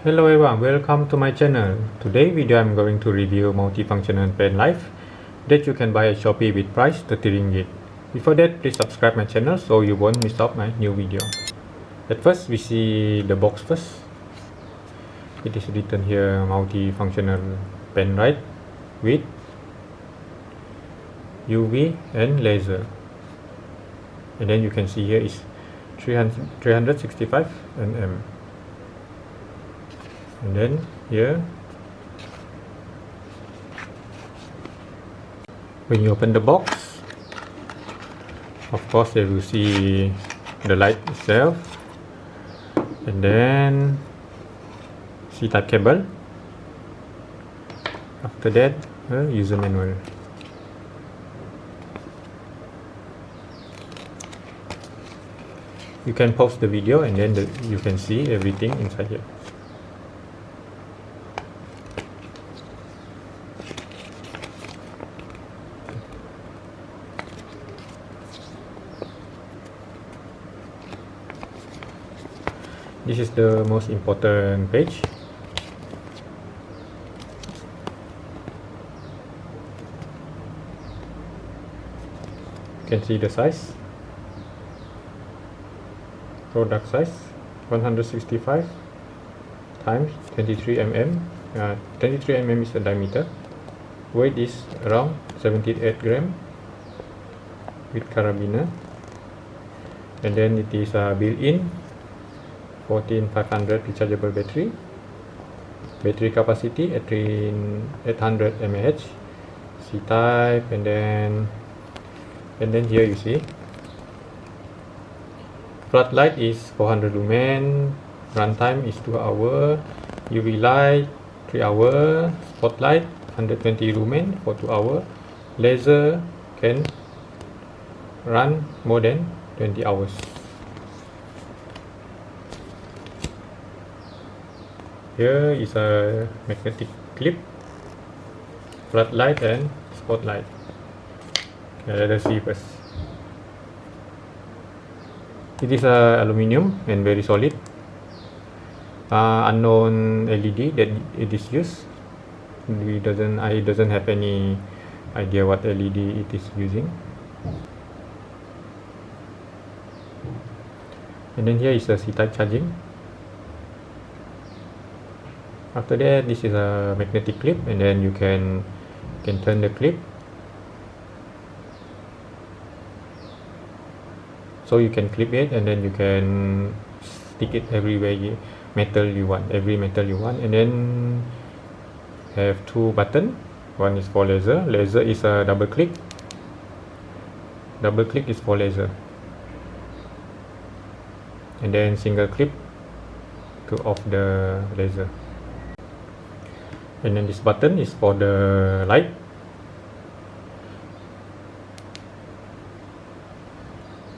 Hello everyone, welcome to my channel. Today video I'm going to review multifunctional pen life that you can buy at Shopee with price 30 ringgit. Before that, please subscribe my channel so you won't miss out my new video. At first, we see the box first. It is written here multifunctional Penlgiht with UV and laser. And then you can see here is 365 nm. And then here, when you open the box, of course you will see the light itself, and then C-type cable. After that, user manual. You can pause the video and then you can see everything inside here. This is the most important page. You can see the size. Product size 165 times 23 mm. 23 mm is the diameter. Weight is around 78 gram with carabiner. And then it is built-in 14500 rechargeable battery. Battery capacity 800 mAh. C-type, and then here you see floodlight is 400 lumen. Runtime is 2 hours. UV light 3 hours. Spotlight 120 lumen for 2 hours. Laser can run more than 20 hours. Here is a magnetic clip, floodlight and spotlight. Let us see first. It is aluminium and very solid. Unknown LED that it is used. I doesn't have any idea what LED it is using. And then here is a C-type charging. After that, this is a magnetic clip, and then you can turn the clip so you can clip it, and then you can stick it everywhere metal you want, and then have 2 buttons. One is for laser. Laser is a double click is for laser, and then single clip to off the laser. And then this button is for the light.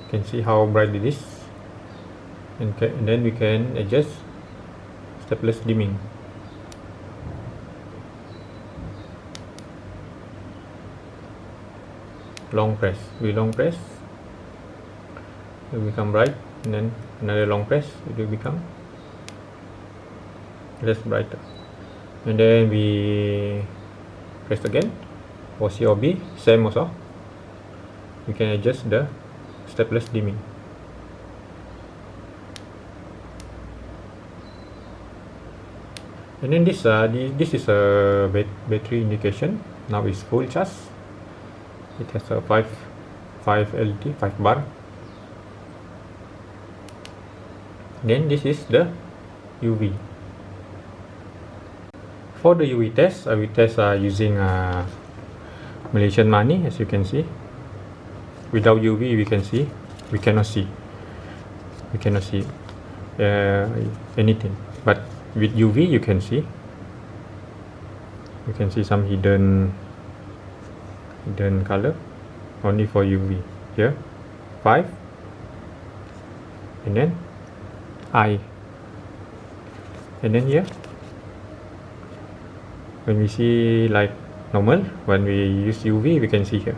You can see how bright it is, and then we can adjust stepless dimming. Long press, it will become bright, and then another long press, it will become less brighter. And then we press again for C or B, same also. You can adjust the stepless dimming. And then this is a battery indication. Now it's full charge. It has a 5 LED, 5 bar. Then this is the UV. For the UV test, I will test using Malaysian money. As you can see, without UV we cannot see anything, but with UV you can see some hidden color only for UV. Here 5, and then I, and then here when we see like normal, when we use UV we can see here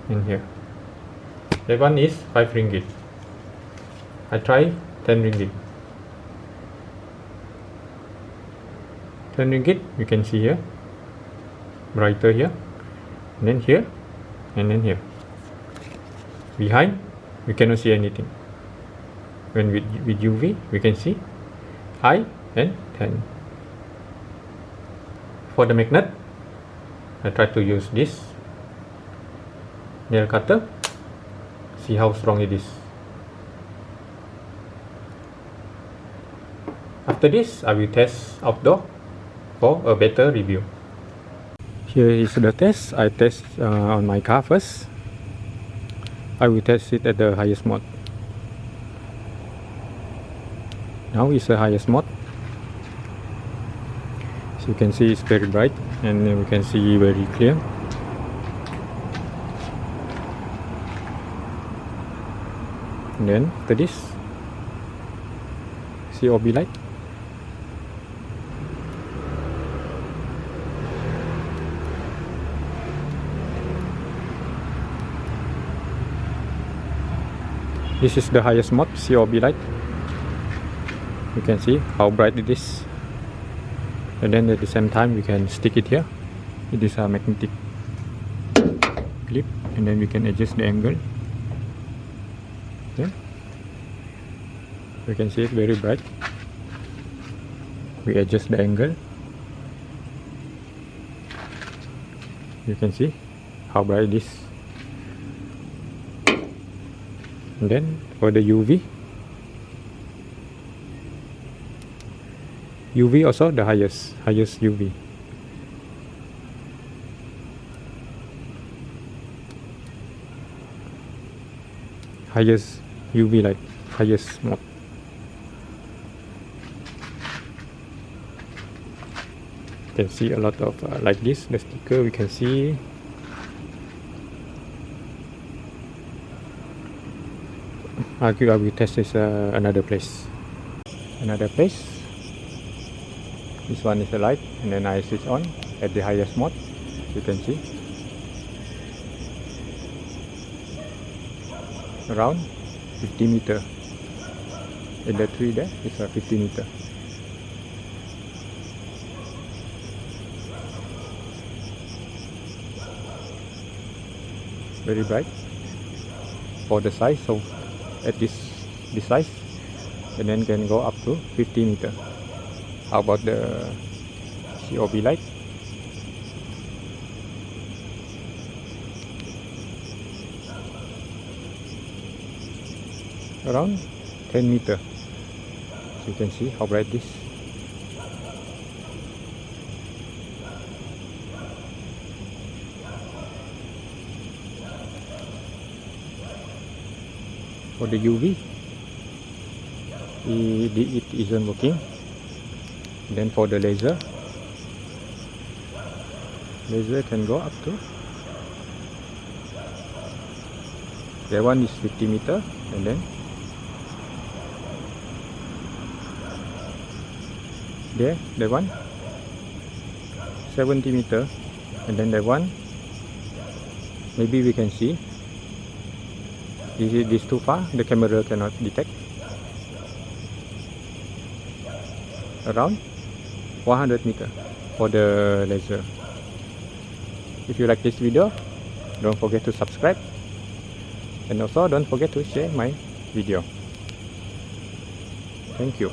and here. That one is 5 ringgit. I try 10 ringgit. Penlgiht, you can see here, brighter here, and then here, and then here. Behind, we cannot see anything. When with UV, we can see high and 10. For the magnet, I try to use this nail cutter. See how strong it is. After this, I will test outdoor for a better review. Here is the test. I test on my car first. I will test it at the highest mode. Now is the highest mode. So you can see it's very bright, and we can see very clear. And then after this, see OB light. This is the highest mode, COB light. You can see how bright it is. And then at the same time, we can stick it here. It is a magnetic clip, and then we can adjust the angle. Yeah. You can see it very bright. We adjust the angle. You can see how bright it is. And then for the UV also the highest UV. Highest UV light, highest mode. You can see a lot of like this, the sticker we can see. I will test this another place. This one is the light, and then I switch on at the highest mode. You can see around 50 meter. In the tree there is 50 meter. Very bright for the size. So at this size, and then can go up to 50 meter. How about the COB light? Around 10 meter. So you can see how bright this. For the UV, it isn't working. Then for the laser can go up to, that one is 50 meter, and then there, that one 70 meter, and then that one maybe we can see. This too far, the camera cannot detect. Around 100 meter for the laser. If you like this video, don't forget to subscribe, and also don't forget to share my video. Thank you.